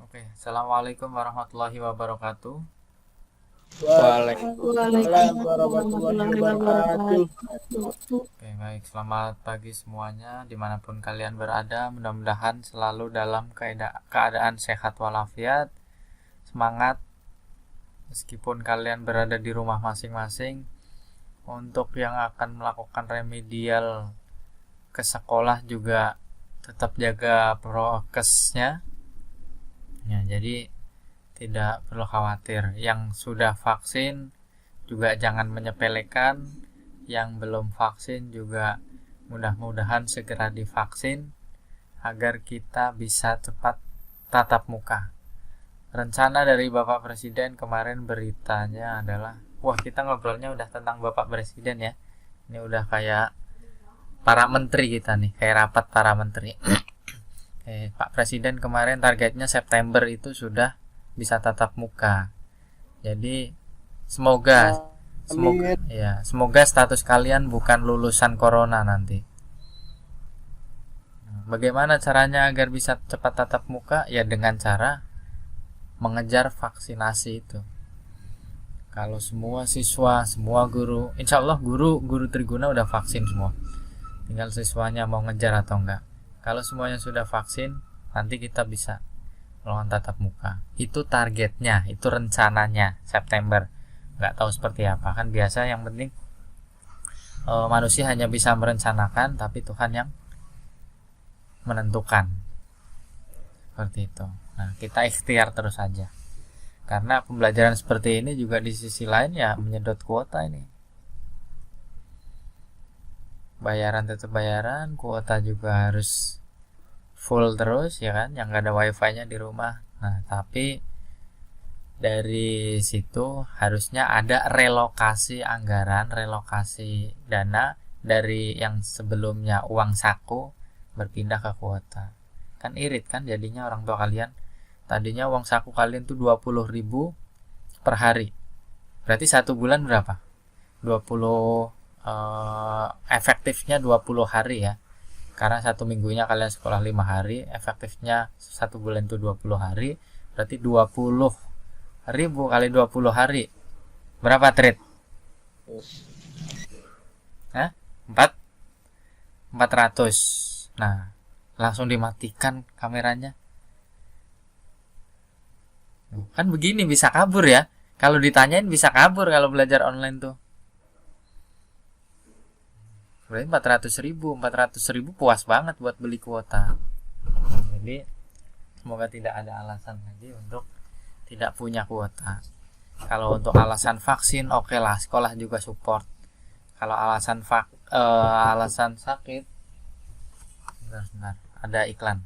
Oke, Assalamualaikum warahmatullahi wabarakatuh. Waalaikumsalam Waalaikumsalam warahmatullahi warahmatullahi wabarakatuh. wabarakatuh. Oke, baik. Selamat pagi semuanya, dimanapun kalian berada. Mudah-mudahan selalu dalam keadaan sehat walafiat, semangat, meskipun kalian berada di rumah masing-masing. Untuk yang akan melakukan remedial ke sekolah juga tetap jaga prokesnya. Ya, jadi tidak perlu khawatir. Yang sudah vaksin juga jangan menyepelekan. Yang belum vaksin juga mudah-mudahan segera divaksin agar kita bisa cepat tatap muka. Rencana dari Bapak Presiden kemarin beritanya adalah, wah, kita ngobrolnya udah tentang Bapak Presiden ya. Ini udah kayak para menteri kita nih, kayak rapat para menteri. Pak Presiden kemarin targetnya September itu sudah bisa tatap muka. Jadi semoga status kalian bukan lulusan corona nanti. Bagaimana caranya agar bisa cepat tatap muka? Ya dengan cara mengejar vaksinasi itu. Kalau semua siswa, semua guru, insya Allah guru Triguna udah vaksin semua. Tinggal siswanya mau ngejar atau enggak. Kalau semuanya sudah vaksin, nanti kita bisa melakukan tatap muka. Itu targetnya, itu rencananya September. Nggak tahu seperti apa, kan biasa yang penting manusia hanya bisa merencanakan, tapi Tuhan yang menentukan. Seperti itu. Nah, kita ikhtiar terus saja. Karena pembelajaran seperti ini juga di sisi lain ya menyedot kuota ini. Bayaran tetap bayaran, kuota juga harus full terus ya kan, yang nggak ada wifi-nya di rumah. Nah, tapi dari situ harusnya ada relokasi anggaran, relokasi dana dari yang sebelumnya uang saku berpindah ke kuota. Kan irit kan jadinya orang tua kalian. Tadinya uang saku kalian tuh 20.000 per hari. Berarti 1 bulan berapa? 20 efektifnya 20 hari ya. Karena 1 minggunya kalian sekolah 5 hari, efektifnya 1 bulan itu 20 hari. Berarti 20.000 kali 20 hari. Berapa trade? Hah? 400. Nah, langsung dimatikan kameranya. Kan begini bisa kabur ya. Kalau ditanyain bisa kabur kalau belajar online tuh. Berarti 400.000 puas banget buat beli kuota. Jadi semoga tidak ada alasan lagi untuk tidak punya kuota. Kalau untuk alasan vaksin, oke lah, sekolah juga support. Kalau alasan alasan sakit, benar, ada iklan.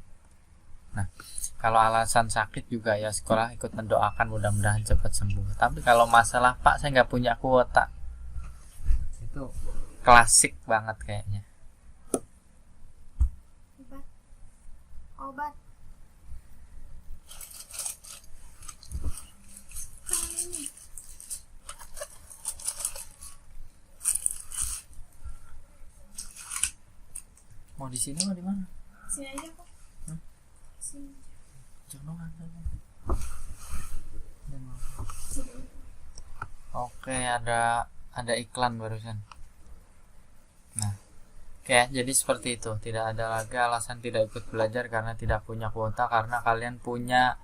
Nah, kalau alasan sakit juga ya sekolah ikut mendoakan mudah-mudahan cepat sembuh. Tapi kalau masalah Pak saya nggak punya kuota, itu klasik banget kayaknya. Obat. Mau di sini mau di mana? Sini aja kok. Sini. Jangan. Oke, ada iklan barusan. Nah, oke, jadi seperti itu. Tidak ada lagi alasan tidak ikut belajar karena tidak punya kuota, karena kalian punya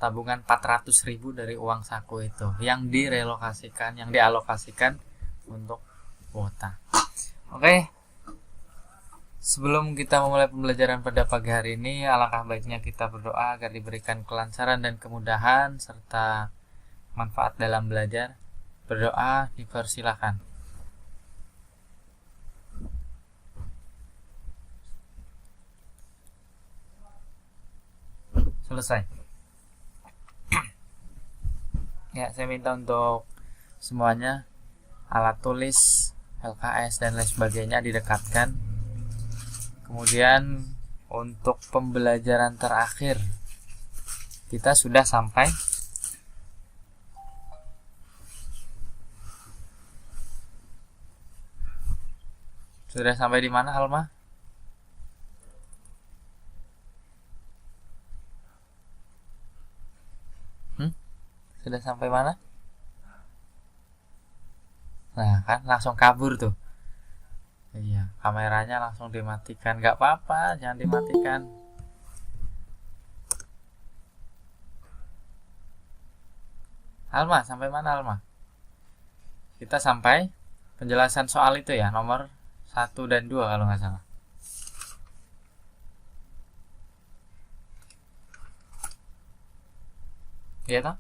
tabungan 400.000 dari uang saku itu yang dialokasikan untuk kuota. Oke. Sebelum kita memulai pembelajaran pada pagi hari ini, alangkah baiknya kita berdoa agar diberikan kelancaran dan kemudahan serta manfaat dalam belajar. Berdoa dipersilakan. Selesai. Ya, saya minta untuk semuanya alat tulis, LKS dan lain sebagainya didekatkan. Kemudian untuk pembelajaran terakhir kita sudah sampai di mana, Alma? Sudah sampai mana? Nah kan langsung kabur tuh. Iya, kameranya langsung dimatikan. Gak apa-apa, jangan dimatikan. Alma, sampai mana Alma? Kita sampai penjelasan soal itu ya, nomor 1 dan 2 kalau nggak salah. Iya toh?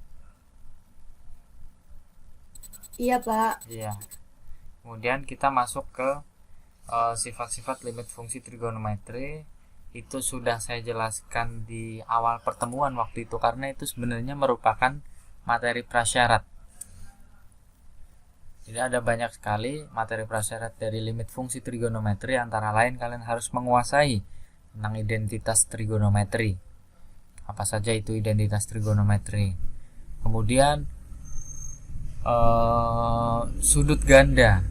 Iya, Pak. Iya. Kemudian kita masuk ke sifat-sifat limit fungsi trigonometri. Itu sudah saya jelaskan di awal pertemuan waktu itu, karena itu sebenarnya merupakan materi prasyarat. Jadi ada banyak sekali materi prasyarat dari limit fungsi trigonometri, antara lain kalian harus menguasai tentang identitas trigonometri. Apa saja itu identitas trigonometri. Kemudian sudut ganda.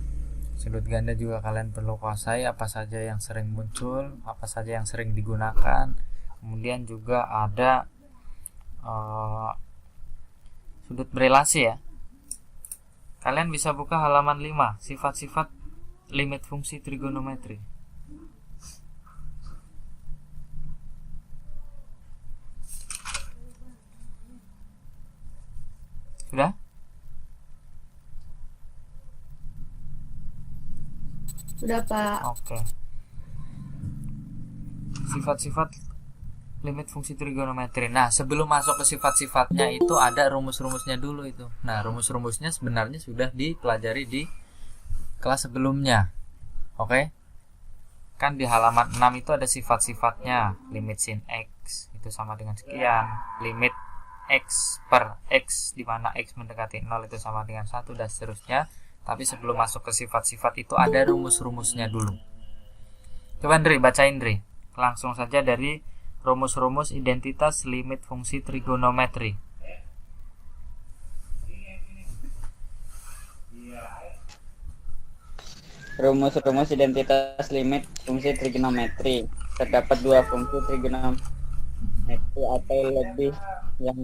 Sudut ganda juga kalian perlu kuasai, apa saja yang sering muncul, apa saja yang sering digunakan. Kemudian juga ada sudut berelasi ya. Kalian bisa buka halaman 5, sifat-sifat limit fungsi trigonometri. Sudah? Sudah, Pak. Oke. Sifat-sifat limit fungsi trigonometri. Nah, sebelum masuk ke sifat-sifatnya itu ada rumus-rumusnya dulu itu. Nah, rumus-rumusnya sebenarnya sudah dipelajari di kelas sebelumnya. Oke? Kan di halaman 6 itu ada sifat-sifatnya. Limit sin x itu sama dengan sekian. Limit x per x di mana x mendekati 0 itu sama dengan 1 dan seterusnya. Tapi sebelum masuk ke sifat-sifat itu ada rumus-rumusnya dulu. Coba Ndri, bacain Ndri. Langsung saja dari rumus-rumus identitas limit fungsi trigonometri. Rumus-rumus identitas limit fungsi trigonometri. Terdapat dua fungsi trigonometri atau lebih yang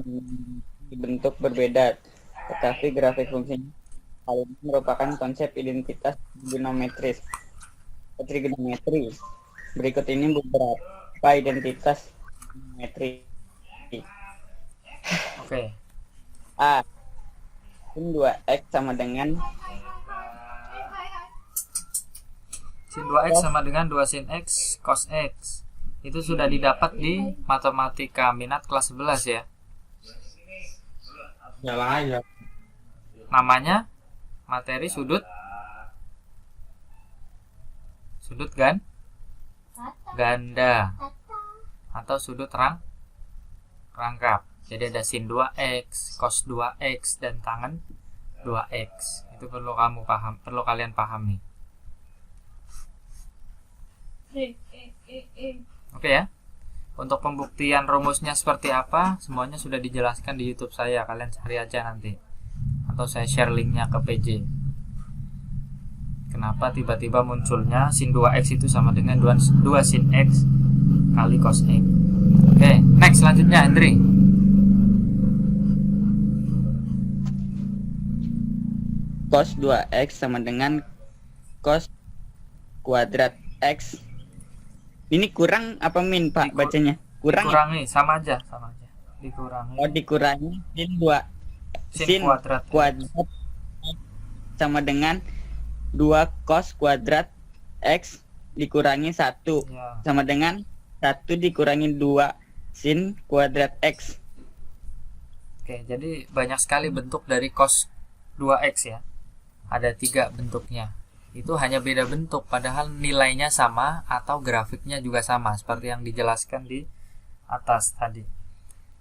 dibentuk berbeda, tetapi grafik fungsinya. Hal ini merupakan konsep identitas trigonometri. Berikut ini beberapa identitas trigonometri. Oke. A. Sin 2x sama dengan Sin 2x sama dengan 2 sin x cos x. Itu sudah didapat di matematika minat kelas 11 ya. Jalan aja. Namanya materi sudut ganda atau sudut rangkap. Jadi ada sin 2x, cos 2x dan tangen 2x. Itu perlu kalian pahami. Oke ya. Untuk pembuktian rumusnya seperti apa, semuanya sudah dijelaskan di YouTube saya. Kalian cari aja nanti. Atau saya share linknya ke PJ. Kenapa tiba-tiba munculnya sin 2x itu sama dengan 2 sin x kali cos x. Oke, next selanjutnya Andri. Cos 2x sama dengan cos kuadrat x. Ini kurang apa min, Pak, bacanya? Kurang. Dikurangi, sama aja. Dikurangi. Oh, dikurangi sin kuadrat sama dengan 2 cos kuadrat x dikurangi 1 Ya. sama dengan 1 dikurangi 2 sin kuadrat x. Oke, jadi banyak sekali bentuk dari cos 2x ya. Ada 3 bentuknya. Itu hanya beda bentuk, padahal nilainya sama atau grafiknya juga sama, seperti yang dijelaskan di atas tadi.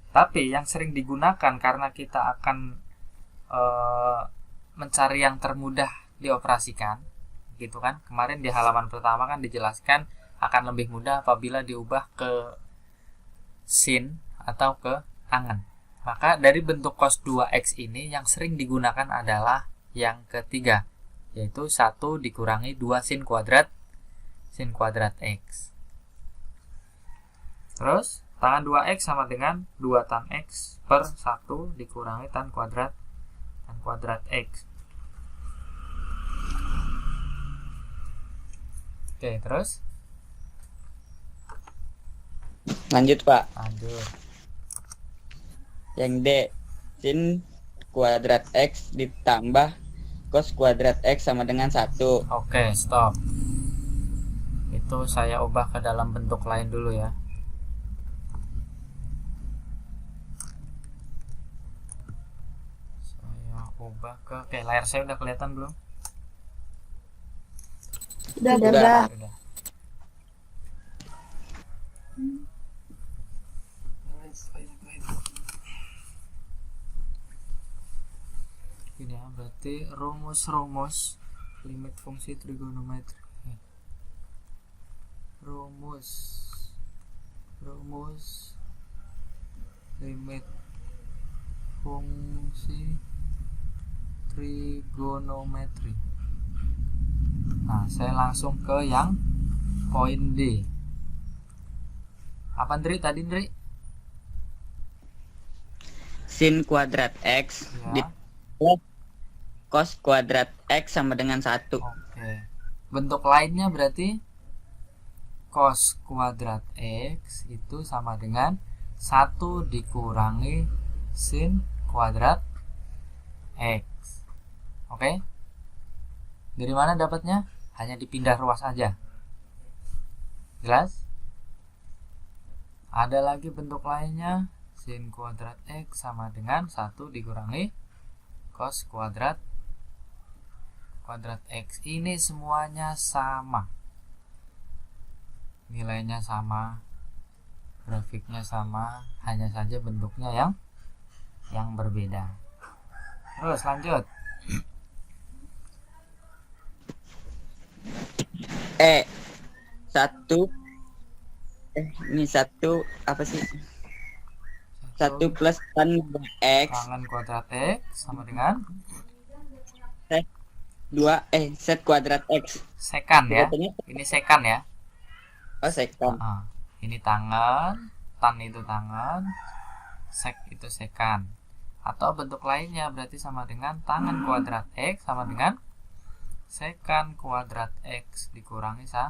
Tapi yang sering digunakan karena kita akan mencari yang termudah dioperasikan, gitu kan? Kemarin di halaman pertama kan dijelaskan akan lebih mudah apabila diubah ke sin atau ke tangen. Maka dari bentuk cos 2x ini yang sering digunakan adalah yang ketiga, yaitu 1 dikurangi 2 sin kuadrat x. Terus Tangan 2x sama dengan 2 tan x per 1 dikurangi tan kuadrat x. Oke, terus Lanjut Pak. lanjut. Yang D, sin kuadrat X ditambah cos kuadrat X sama dengan 1. Oke, stop. Itu saya ubah ke dalam bentuk lain dulu ya. Saya ubah ke, oke, layar saya udah kelihatan belum? Udah, Udah. Pak. Udah. Ini ya, berarti rumus limit fungsi trigonometri. Rumus limit fungsi trigonometri. Nah, saya langsung ke yang poin D. Apa Ndri tadi, Ndri? Sin kuadrat X Ya. ditambah cos kuadrat X sama dengan 1. Oke. Bentuk lainnya berarti cos kuadrat X itu sama dengan 1 dikurangi sin kuadrat X. Oke? Dari mana dapatnya? Hanya dipindah ruas aja. Jelas? Ada lagi bentuk lainnya, sin kuadrat X sama dengan 1 dikurangi cos kuadrat X. Ini semuanya sama, nilainya sama, grafiknya sama, hanya saja bentuknya yang berbeda. Terus lanjut. Ini 1 apa sih? 1 plus tan X Tangan kuadrat X sama dengan 2 set kuadrat X. sekan ya. Katanya Ini sekan ya. sekon. Ini tangan, tan itu tangan, sek itu sekan. Atau bentuk lainnya berarti sama dengan tangan kuadrat X sama dengan sekan kuadrat X dikurangi 1.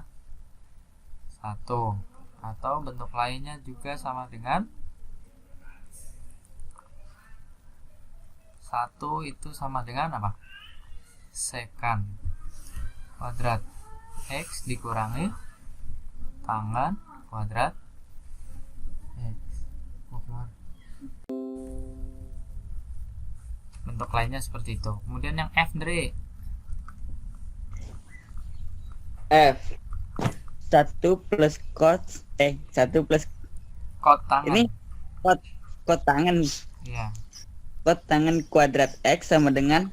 Atau bentuk lainnya juga sama dengan 1 itu sama dengan apa? Sekan kuadrat X dikurangi tangan kuadrat X. Bentuk lainnya seperti itu. Kemudian yang F, Ndri. F 1 plus cos 1 plus Kot tangan. ini cos tangan. Iya. Cos tangan kuadrat X sama dengan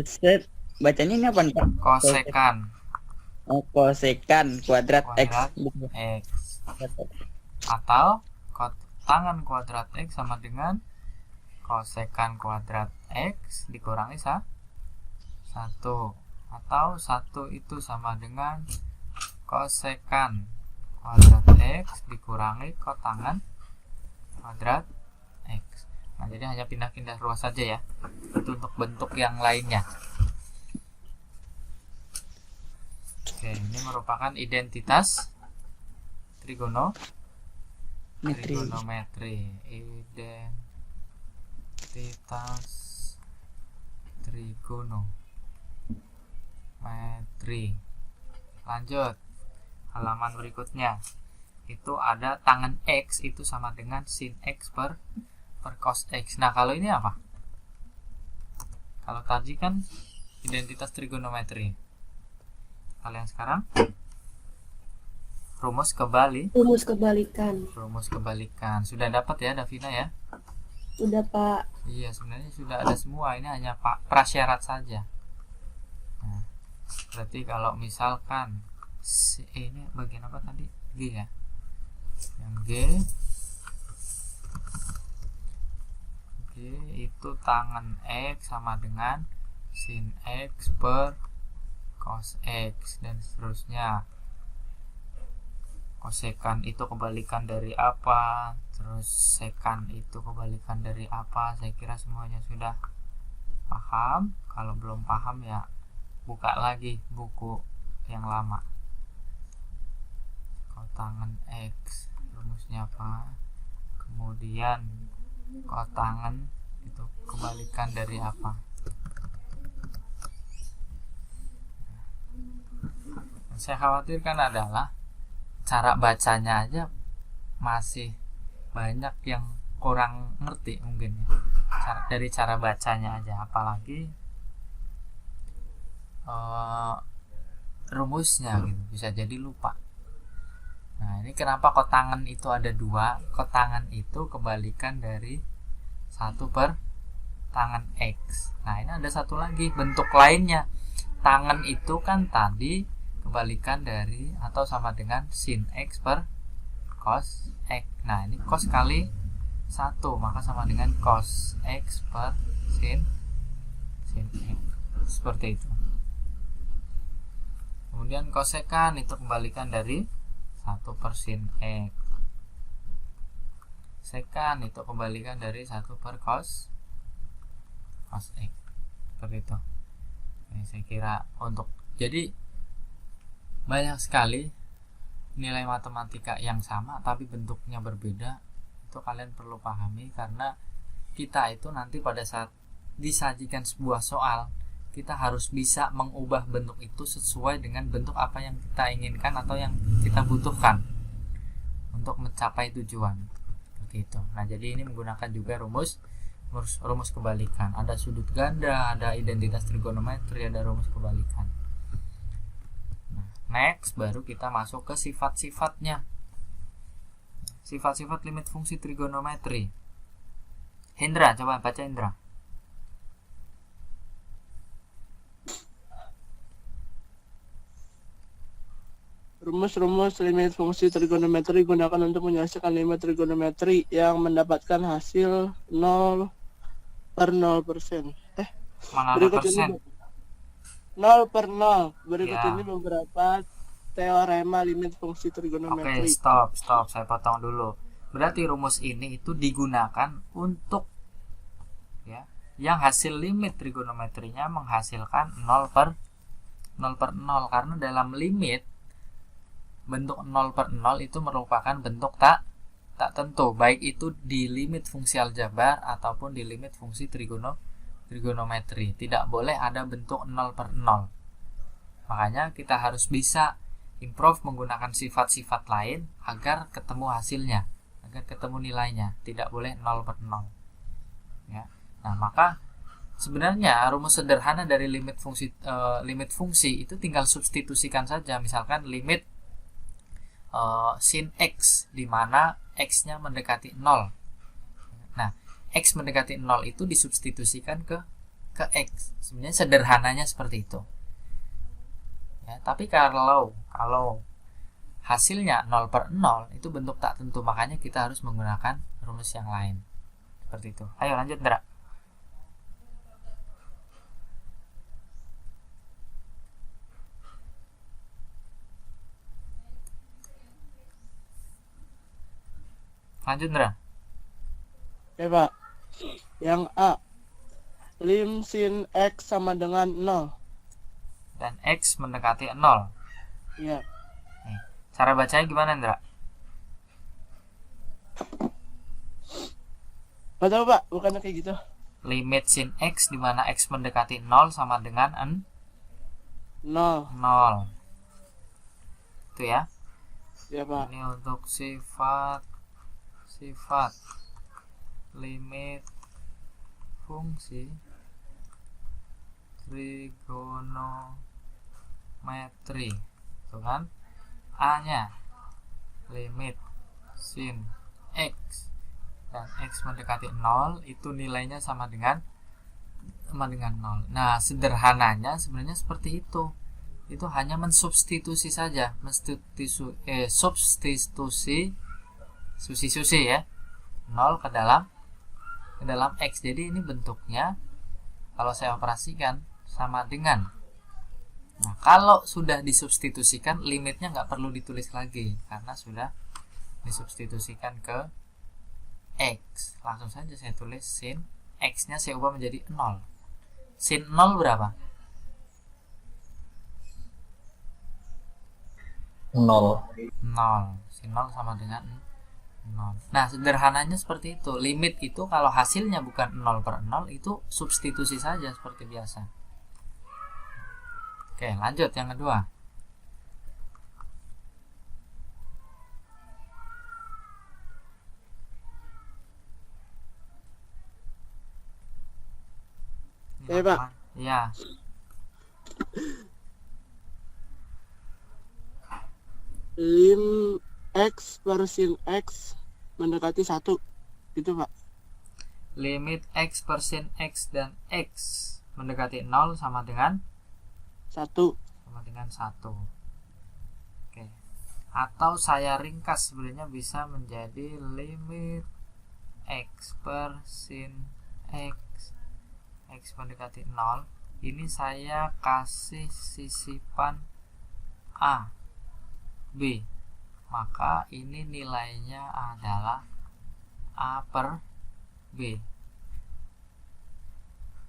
set, bacanya ini apa nih Pak? Kosekan Kosekan kuadrat X. X. Atau kot tangan kuadrat X sama dengan kosekan kuadrat X dikurangi 1. Atau 1 itu sama dengan kosekan kuadrat X dikurangi kot tangan kuadrat X. Nah, jadi hanya pindah-pindah ruas saja ya. Itu untuk bentuk yang lainnya. Oke, ini merupakan identitas trigonometri. Identitas trigonometri. Lanjut. Halaman berikutnya. Itu ada tangan X itu sama dengan sin X per cos X. Nah, kalau ini apa? Kalau tadi kan identitas trigonometri. Kalau yang sekarang rumus kebalikan. Sudah dapat ya, Davina ya? Udah, Pak. Iya, sebenarnya sudah ada semua. Ini hanya prasyarat saja. Nah, berarti kalau misalkan ini bagian apa tadi? G ya. Yang G itu tangan X sama dengan sin X per cos X dan seterusnya. Kosekan itu kebalikan dari apa, terus sekan itu kebalikan dari apa. Saya kira semuanya sudah paham. Kalau belum paham ya buka lagi buku yang lama. Kotangen X rumusnya apa, kemudian kotangen itu kebalikan dari apa. Yang saya khawatirkan adalah cara bacanya aja masih banyak yang kurang ngerti mungkin ya. Dari cara bacanya aja, apalagi rumusnya gitu, bisa jadi lupa. Nah, ini kenapa kotangen itu ada dua. Kotangen itu kebalikan dari 1 per tangen X. Nah, ini ada satu lagi bentuk lainnya. Tangen itu kan tadi kebalikan dari atau sama dengan sin X per cos X. Nah, ini cos kali 1, maka sama dengan cos X per sin X. Seperti itu. Kemudian kosekan itu kebalikan dari 1 per sin X. Sekan itu kebalikan dari 1 per cos X. Seperti itu. Ini saya kira untuk, jadi banyak sekali nilai matematika yang sama tapi bentuknya berbeda. Itu kalian perlu pahami, karena kita itu nanti pada saat disajikan sebuah soal, kita harus bisa mengubah bentuk itu sesuai dengan bentuk apa yang kita inginkan atau yang kita butuhkan untuk mencapai tujuan. Seperti itu. Nah, jadi ini menggunakan juga rumus kebalikan. Ada sudut ganda, ada identitas trigonometri, ada rumus kebalikan. Next, baru kita masuk ke sifat-sifatnya. Sifat-sifat limit fungsi trigonometri. Hendra, coba baca Hendra. Rumus-rumus limit fungsi trigonometri gunakan untuk menyelesaikan limit trigonometri yang mendapatkan hasil 0 per 0%. Mana Berikut persen? ini 0 per 0. Berikut Ya. ini beberapa teorema limit fungsi Oke, trigonometri. stop, saya potong dulu. Berarti rumus ini itu digunakan untuk ya, yang hasil limit trigonometrinya menghasilkan 0 per 0 karena dalam limit bentuk 0 per 0 itu merupakan bentuk tak tentu, baik itu di limit fungsi aljabar ataupun di limit fungsi trigonometri. Tidak boleh ada bentuk 0 per 0. Makanya kita harus bisa improve menggunakan sifat-sifat lain agar ketemu hasilnya, agar ketemu nilainya. Tidak boleh 0 per 0 ya. Nah, maka sebenarnya rumus sederhana dari limit fungsi itu tinggal substitusikan saja. Misalkan limit sin X, di mana X-nya mendekati 0. Nah, X mendekati 0 itu disubstitusikan ke X. Sebenarnya sederhananya seperti itu. Ya, tapi kalau hasilnya 0 per 0 itu bentuk tak tentu, makanya kita harus menggunakan rumus yang lain. Seperti itu. Ayo lanjut, Ndra. Lanjut, Ndra. Oke, Pak. Yang A, lim sin X sama dengan 0. Dan X mendekati 0. Iya. Nih, cara bacanya gimana, Ndra? Nggak tahu, Pak, bukannya kayak gitu. Limit sin X di mana X mendekati 0 sama dengan 0. 0. Itu ya. Ya, Pak. Ini untuk sifat limit fungsi trigonometri. Tuh kan? A-nya limit sin X dan X mendekati 0 itu nilainya sama dengan 0. Nah, sederhananya sebenarnya seperti itu. Itu hanya mensubstitusi saja, substitusi ya, 0 ke dalam X. Jadi ini bentuknya kalau saya operasikan sama dengan Nah, kalau sudah disubstitusikan, limitnya nggak perlu ditulis lagi karena sudah disubstitusikan ke X. Langsung saja saya tulis sin X-nya saya ubah menjadi 0. Sin 0 berapa? 0. 0. Sin 0 sama dengan 0. Nah, sederhananya seperti itu. Limit itu kalau hasilnya bukan 0 per 0, itu substitusi saja seperti biasa. Oke, lanjut yang kedua. Ya, Pak. Ya. Lim X per sin X mendekati 1. Gitu, Pak. Limit X per sin X dan X mendekati 0 sama dengan 1. 1. Oke. Atau saya ringkas sebenarnya bisa menjadi limit X per sin X mendekati 0. Ini saya kasih sisipan A B, maka ini nilainya adalah A per B.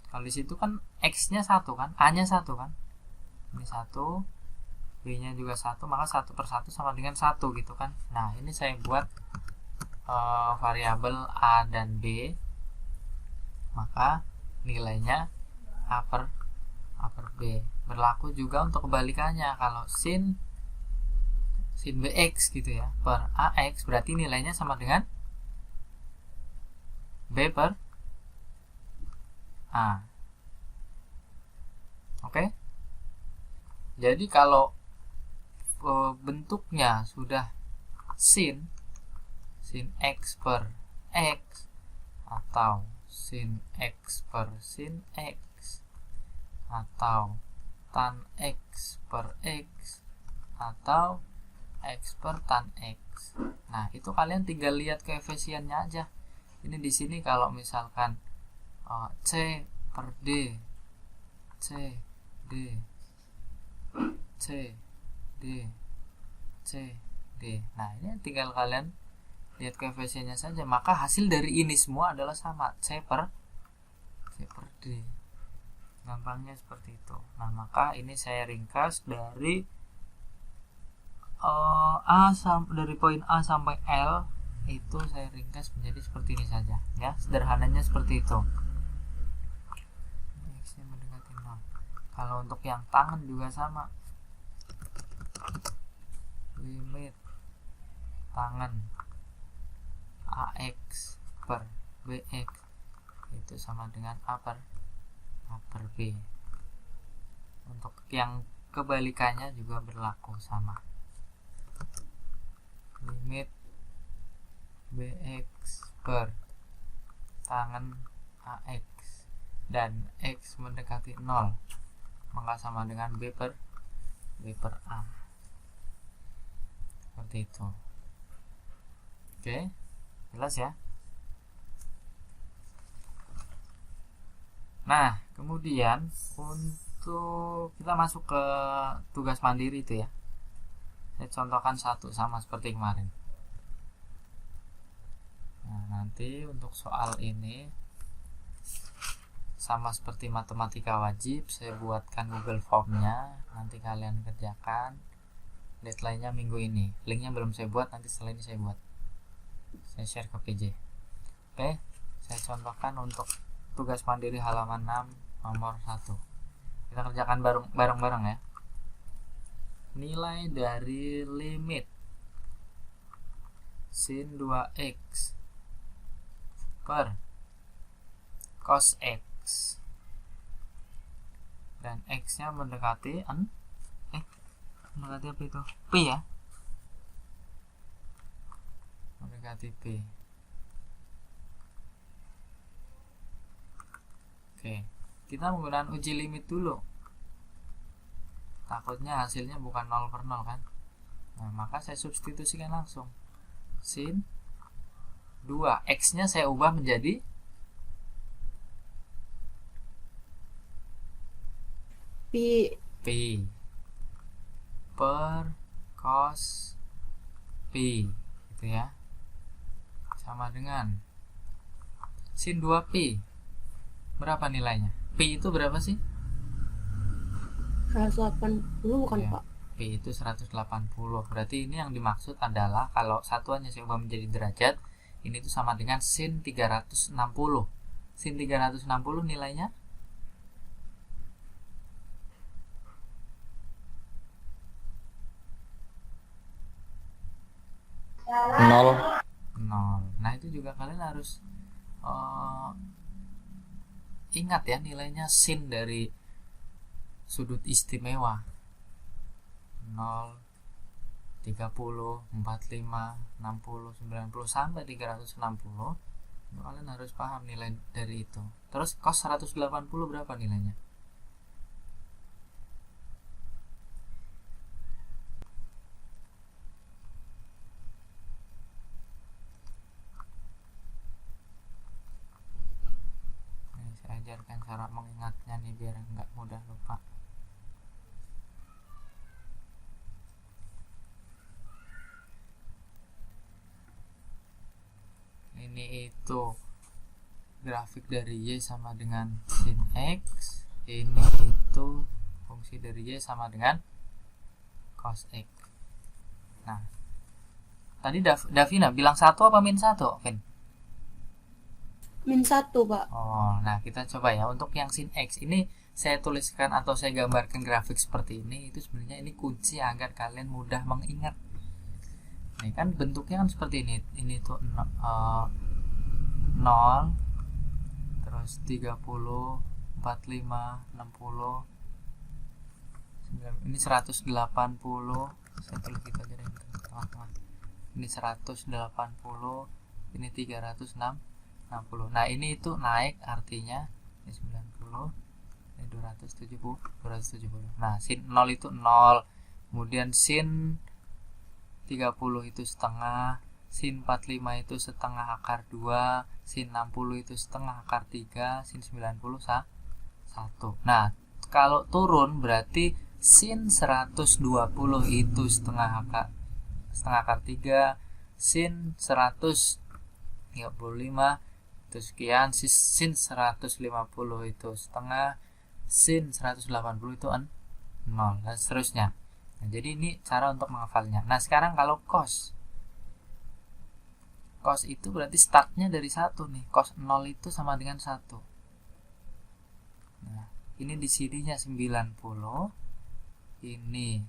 Kalau di situ kan X-nya 1 kan, A-nya 1 kan. Ini 1, B-nya juga 1, maka 1 per 1 sama dengan 1 gitu kan. Nah, ini saya buat variabel A dan B, maka nilainya A per B. Berlaku juga untuk kebalikannya. Kalau sin BX gitu ya per AX, berarti nilainya sama dengan B per A. Oke. Jadi kalau bentuknya sudah sin X per X atau sin X per sin X atau tan X per X atau X per tan X. Nah, itu kalian tinggal lihat koefisiennya aja. Ini di sini kalau misalkan C per D, C D, C D, C D. Nah, ini tinggal kalian lihat koefisiennya saja. Maka hasil dari ini semua adalah sama, C per D. Gampangnya seperti itu. Nah, maka ini saya ringkas dari dari poin A sampai L itu saya ringkas menjadi seperti ini saja ya, sederhananya seperti itu. X-nya mendekati 0. Kalau untuk yang tangan juga sama, limit tangan AX per BX itu sama dengan A per B. Untuk yang kebalikannya juga berlaku sama, limit BX per tangan AX dan X mendekati 0 maka sama dengan B per A. Seperti itu. Oke, jelas ya. Nah, kemudian untuk kita masuk ke tugas mandiri itu ya, saya contohkan satu sama seperti kemarin. Nah, nanti untuk soal ini sama seperti matematika wajib, saya buatkan Google Formnya, nanti kalian kerjakan. Deadline-nya minggu ini. Linknya belum saya buat, nanti setelah ini saya buat. Saya share ke PJ. Oke, saya contohkan untuk tugas mandiri halaman 6 nomor 1. Kita kerjakan bareng-bareng ya. Nilai dari limit sin 2x per cos x dan x nya mendekati mendekati apa itu? P ya, mendekati P. Oke, kita menggunakan uji limit dulu, takutnya hasilnya bukan 0 per 0 kan. Nah, maka saya substitusikan langsung sin 2 x nya saya ubah menjadi Pi. P. per cos Pi gitu ya, sama dengan sin 2Pi. Berapa nilainya? Pi itu berapa sih? 180 bukan, Ya, Pak? Pi itu 180. Berarti ini yang dimaksud adalah kalau satuannya saya ubah menjadi derajat, ini tuh sama dengan sin 360. Sin 360 nilainya 0. 0. Nah, itu juga kalian harus ingat ya nilainya sin dari sudut istimewa. 0, 30, 45, 60, 90 sampai 360. Kalian harus paham nilai dari itu. Terus cos 180 berapa nilainya? Ini saya ajarkan cara mengingatnya nih biar nggak mudah lupa. Ini itu grafik dari Y sama dengan sin X. Ini itu fungsi dari Y sama dengan cos X. Nah, tadi Davina bilang 1 apa min 1, Vin? Min 1, Pak. Oh, nah kita coba ya untuk yang sin X ini saya tuliskan atau saya gambarkan grafik seperti ini. Itu sebenarnya ini kunci agar kalian mudah mengingat. Nih kan bentuknya kan seperti ini. Ini tuh 0, terus 30, 45, 60, 9, ini 180. Saya tulis gitu aja deh di tengah-tengah. Ini 180, ini 360. Nah, ini itu naik artinya ini 90, ini 270. Nah, sin 0 itu 0. Kemudian sin 30 itu setengah, sin 45 itu setengah akar 2, sin 60 itu setengah akar 3, sin 90 1. Nah, kalau turun berarti sin 120 itu setengah akar 3, sin 135 itu sekian, sin 150 itu setengah, sin 180 itu 0, dan seterusnya. Nah, jadi ini cara untuk menghafalnya. Nah, sekarang kalau cos itu berarti startnya dari 1 nih. Cos 0 itu sama dengan 1. Nah, ini di sininya 90, ini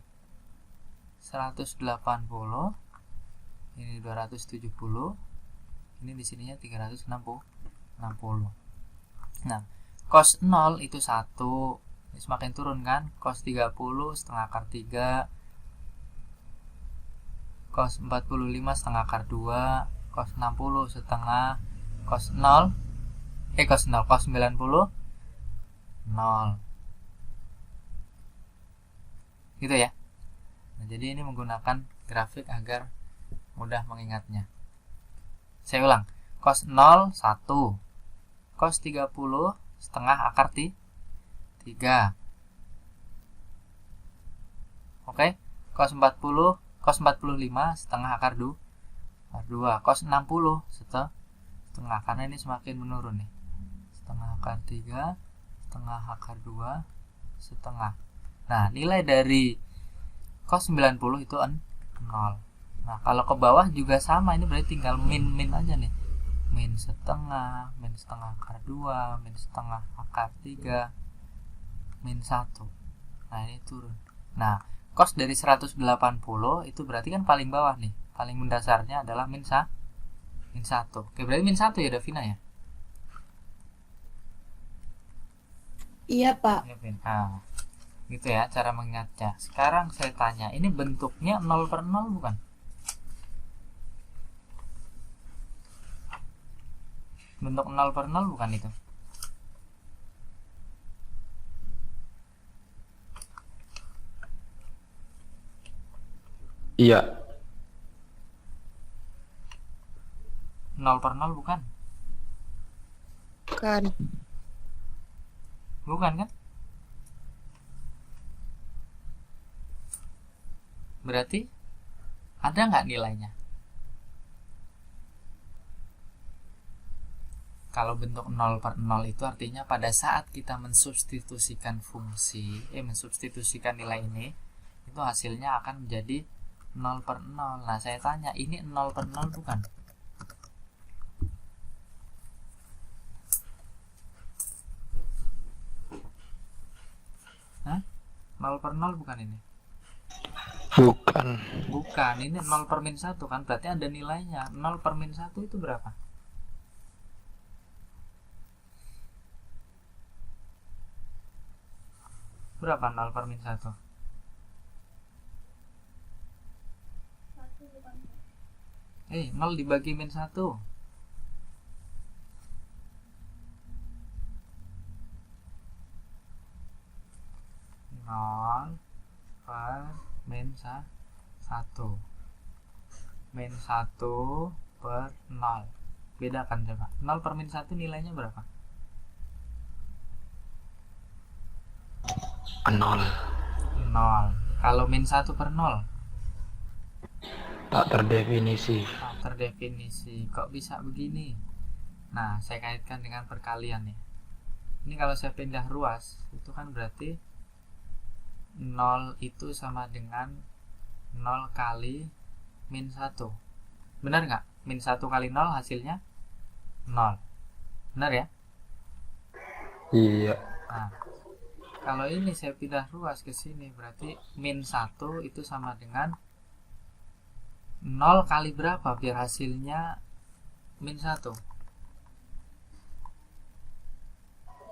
180, ini 270, ini di sininya 360. Nah, cos 0 itu 1. Ini semakin turun kan, cos 30 setengah akar 3, cos 45 setengah akar 2, cos 60 setengah, cos 90 0 gitu ya. Nah, jadi ini menggunakan grafik agar mudah mengingatnya. Saya ulang, cos 0 1, cos 30 setengah akar 3. Oke, cos 45 setengah akar 2, cos 60 setengah, karena ini semakin menurun nih. Setengah akar 3, setengah akar 2, setengah. Nah, nilai dari cos 90 itu 0. Nah, kalau ke bawah juga sama, ini berarti tinggal min aja nih. Min setengah akar 2, min setengah akar 3, min 1. Nah, ini turun. Nah, cos dari 180 itu berarti kan paling bawah nih. Paling mendasarnya adalah min 1. Oke, berarti min 1 ya, Davina ya? Iya, Pak. Ya, Vin. Nah, gitu ya cara mengingatnya. Sekarang saya tanya, ini bentuknya 0 per 0 bukan? Bentuk 0 per 0 bukan itu? Iya. 0 per 0 bukan? Kan. Bukan kan? Berarti ada nggak nilainya? Kalau bentuk 0 per 0 itu artinya pada saat kita mensubstitusikan mensubstitusikan nilai ini, itu hasilnya akan menjadi 0 per 0. Nah, saya tanya, ini 0 per 0 bukan? Hah? 0 per 0 bukan ini? Bukan. Bukan, ini 0 per min 1 kan, berarti ada nilainya. 0 per min 1 itu berapa? Berapa 0 per min 1? Eh, 0 dibagi min 1. Nol per min 1. Min 1 per 0. Bedakan coba. 0 per min 1 nilainya berapa? 0. 0. Kalau min 1 per 0? Tak terdefinisi. Tak terdefinisi. Kok bisa begini? Nah, saya kaitkan dengan perkalian nih. Ini kalau saya pindah ruas, itu kan berarti 0 itu sama dengan 0 kali min 1. Benar nggak? Min 1 kali 0 hasilnya 0. Benar ya? Iya. Nah, kalau ini saya pindah ruas ke sini, berarti min 1 itu sama dengan 0 kali berapa biar hasilnya min 1?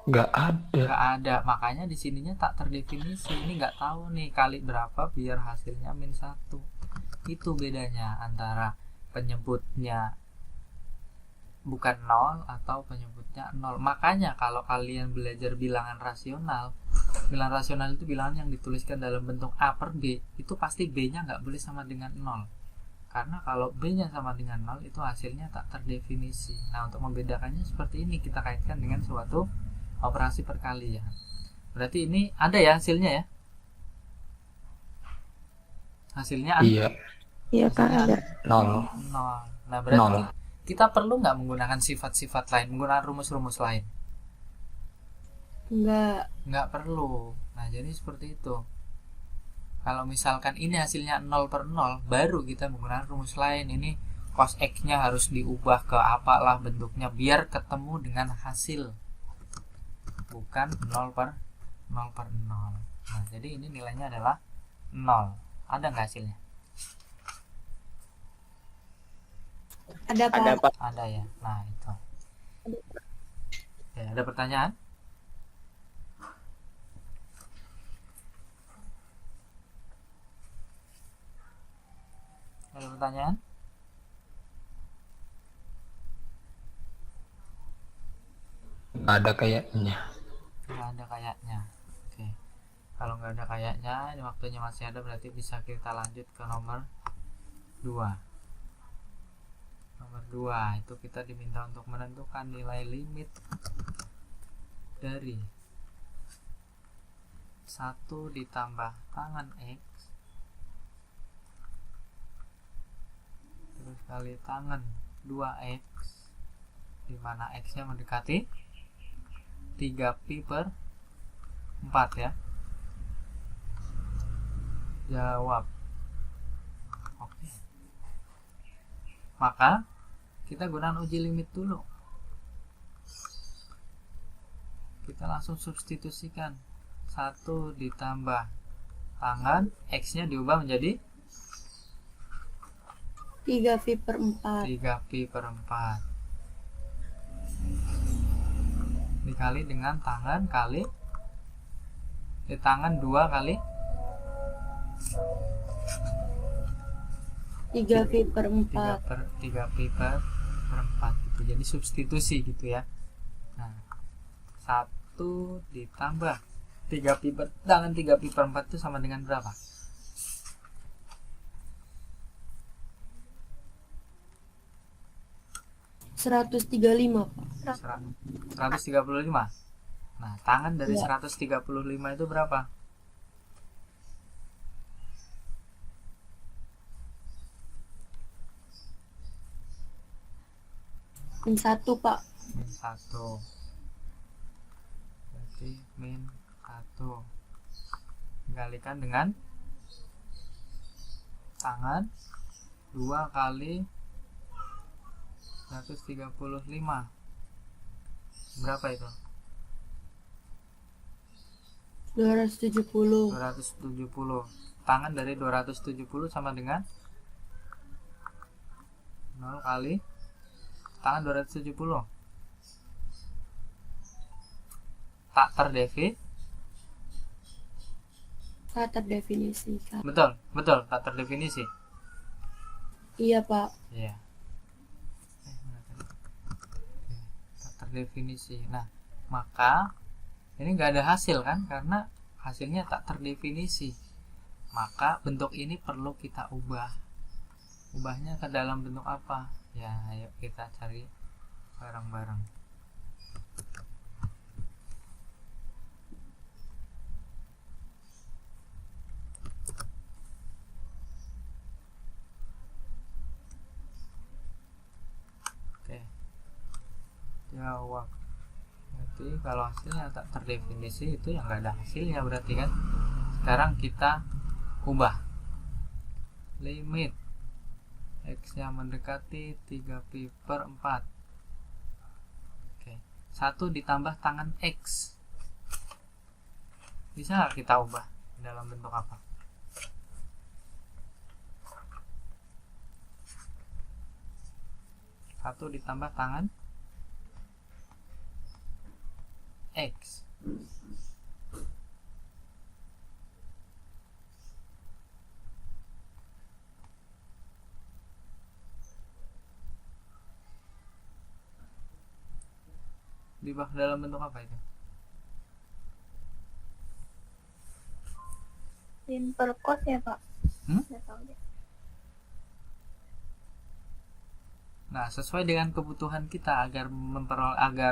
Nggak ada. Nggak ada, makanya di sininya tak terdefinisi. Ini nggak tahu nih kali berapa biar hasilnya min 1. Itu bedanya antara penyebutnya bukan 0 atau penyebutnya 0. Makanya kalau kalian belajar bilangan rasional itu bilangan yang dituliskan dalam bentuk A per B, itu pasti B nya nggak boleh sama dengan 0. Karena kalau B nya sama dengan 0 itu hasilnya tak terdefinisi. Nah, untuk membedakannya seperti ini, kita kaitkan dengan suatu operasi perkalian. Berarti ini ada ya hasilnya ya? Hasilnya ada? Iya. Iya Kak, ada. 0. 0. Nah, berarti 0. kita perlu nggak menggunakan sifat-sifat lain, menggunakan rumus-rumus lain? Nggak perlu. Nah, jadi seperti itu. Kalau misalkan ini hasilnya 0 per 0, baru kita menggunakan rumus lain. Ini cos X nya harus diubah ke apalah bentuknya biar ketemu dengan hasil, bukan 0 per 0. Nah, jadi ini nilainya adalah 0. Ada nggak hasilnya? Ada Pak. Ada Pak. Ada ya. Nah, itu. Ya, ada pertanyaan? Ada pertanyaan? Nggak ada kayaknya. Nggak ada kayaknya. Oke. Kalau nggak ada kayaknya, ini waktunya masih ada, berarti bisa kita lanjut ke nomor 2. Nomor 2 itu kita diminta untuk menentukan nilai limit dari 1 ditambah tangan X terus kali tangan 2X, dimana X nya mendekati 3pi per 4 ya. Jawab. Oke. Maka kita gunakan uji limit dulu. Kita langsung substitusikan 1 ditambah tangan X nya diubah menjadi 3pi per 4. 3pi per 4 dikali dengan tangan kali tangan 2 kali 3pi per 4. 3pi per 4 gitu. Jadi substitusi gitu ya. Nah, 1 ditambah 3pi per tangan 3pi per 4 itu sama dengan berapa? 135 Pak. 135. Nah, tangan dari Ya. 135 itu berapa? Min 1, Pak. min 1. Berarti min 1 dikalikan dengan tangan 2 kali 135. Berapa itu? 270. 270. Tangan dari 270 sama dengan 0 kali tangan 270. Tak terdefinisikan. betul, tak terdefinisi. Iya, Pak. Iya. Mana tadi? Oke, tak terdefinisi. Nah, maka ini nggak ada hasil kan, karena hasilnya tak terdefinisi. Maka bentuk ini perlu kita ubah. Ubahnya ke dalam bentuk apa? Ya, ayo kita cari bareng-bareng. Oke. Jawab. Berarti kalau hasilnya tak terdefinisi itu yang nggak ada hasilnya berarti kan. Sekarang kita ubah limit x yang mendekati 3pi/4. Oke, 1 ditambah tangan x bisa nggak kita ubah dalam bentuk apa? Satu ditambah tangan x. Diubah dalam bentuk apa itu? Sin per cos ya, Pak? Hmm? Nggak tahu deh. Nah, sesuai dengan kebutuhan kita agar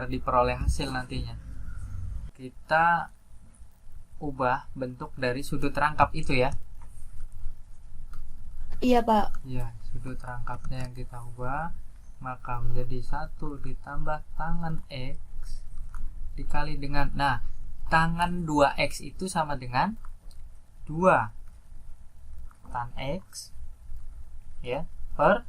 diperoleh hasil nantinya. Kita ubah bentuk dari sudut rangkap itu ya. Iya, Pak. Ya, sudut rangkapnya yang kita ubah, maka menjadi 1 ditambah tangan x dikali dengan, nah, tangan 2x itu sama dengan 2 tan x ya per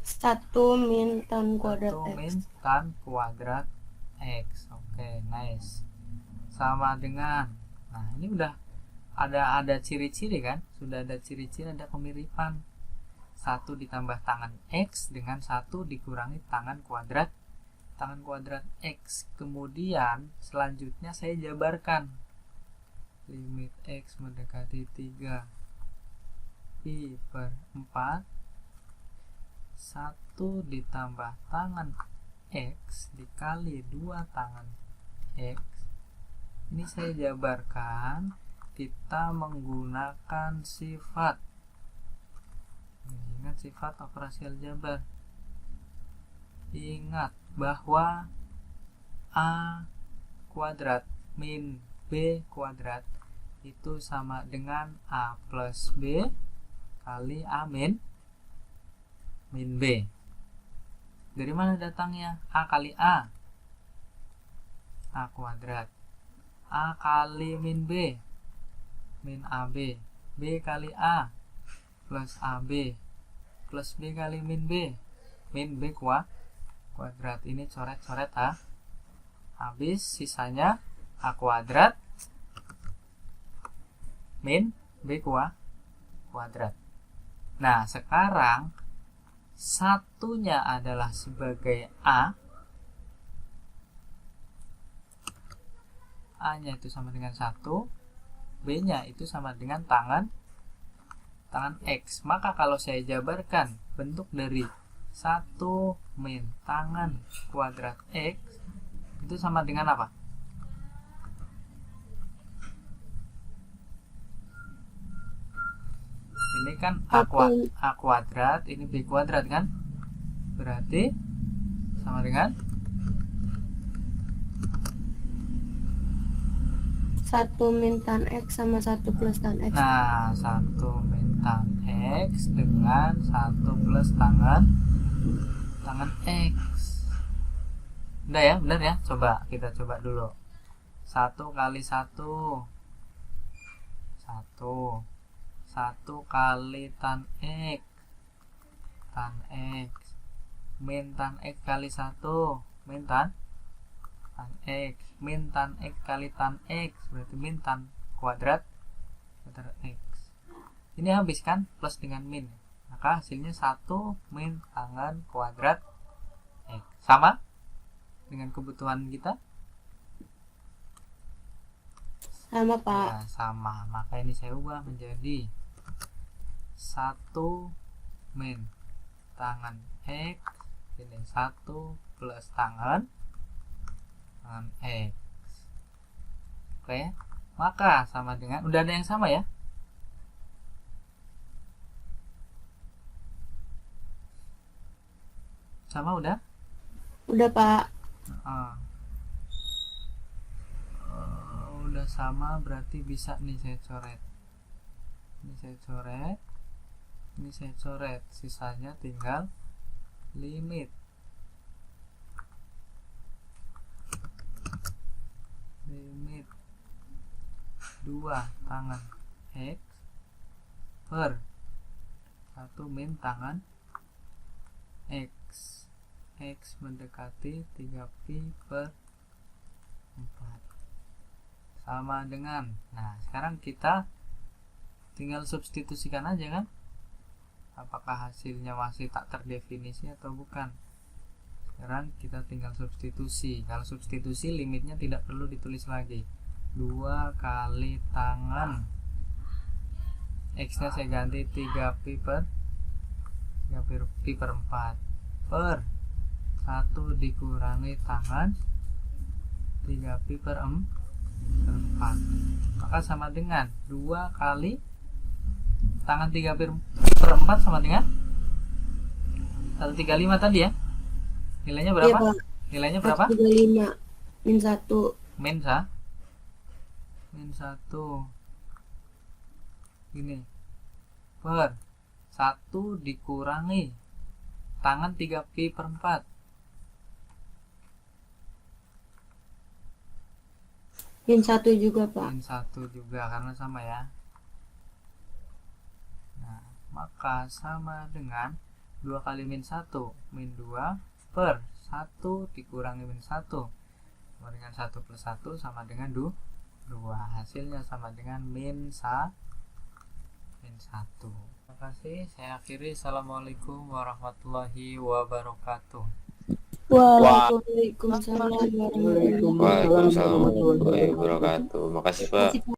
1 min tan kuadrat 1 X. min tan kuadrat x. Oke, nice. Sama dengan, nah ini udah ada ciri-ciri kan, sudah ada ciri-ciri, ada kemiripan. 1 ditambah tangan x dengan 1 dikurangi tangan kuadrat x. Kemudian selanjutnya saya jabarkan limit x mendekati 3pi/4, 1 ditambah tangan x dikali 2 tangan x. Ini saya jabarkan, kita menggunakan sifat. Ingat sifat operasi aljabar. Ingat bahwa a kuadrat min b kuadrat itu sama dengan a plus b kali a min b. Dari mana datangnya? A kali a kuadrat. A kali min b, min ab. B kali a plus ab plus b kali min b kuadrat. Ini coret-coret a. Habis sisanya a kuadrat min b kuadrat. Nah, sekarang satunya adalah sebagai a. A-nya itu sama dengan 1, B-nya itu sama dengan tangan X. Maka kalau saya jabarkan bentuk dari 1 min tangan kuadrat X itu sama dengan apa? Ini kan a kuadrat, ini b kuadrat kan? Berarti sama dengan 1 min tan X sama 1 plus tan X. Nah, 1 min tan X dengan 1 plus tangan tangan X. Udah ya, benar ya? Coba kita coba dulu. 1 kali 1 kali tan X min tan X kali 1 min tan X min tan X kali tan X berarti min tan kuadrat X. Ini habis kan, plus dengan min, maka hasilnya 1 min tangan kuadrat X. Sama dengan kebutuhan kita? Sama Pak. Ya, sama. Maka ini saya ubah menjadi 1 min tangan X, ini 1 plus tangan X. Oke, maka sama dengan, udah ada yang sama ya? Sama udah? Udah Pak. Udah sama, berarti bisa nih saya coret. Ini saya coret. Ini saya coret. Sisanya tinggal limit. Limit 2 tangan X per 1 min tangan X. X mendekati 3pi per 4 sama dengan, nah sekarang kita tinggal substitusikan aja kan, apakah hasilnya masih tak terdefinisi atau bukan. Sekarang kita tinggal substitusi. Kalau substitusi limitnya tidak perlu ditulis lagi, 2 kali tangan X nya saya ganti 3pi per 4 per 1 dikurangi tangan 3pi per 4, maka sama dengan 2 kali tangan 3pi per 4 sama dengan 135 tadi ya. Nilainya berapa? Iya, Pak. Nilainya berapa? 135 min 1. Min 1 gini per 1 dikurangi tangan 3pi per 4. Min 1 juga Pak. Min 1 juga karena sama ya. Nah, maka sama dengan 2 kali min 1 min 2 per 1 dikurangi min 1 sama dengan 1 plus 1 sama dengan 2. Hasilnya sama dengan min 1. Terima kasih. Saya akhiri. Assalamualaikum warahmatullahi wabarakatuh. Waalaikumsalam warahmatullahi Waalaikumsalam Waalaikumsalam warahmatullahi wabarakatuh. Makasih Pak. wabarakatuh.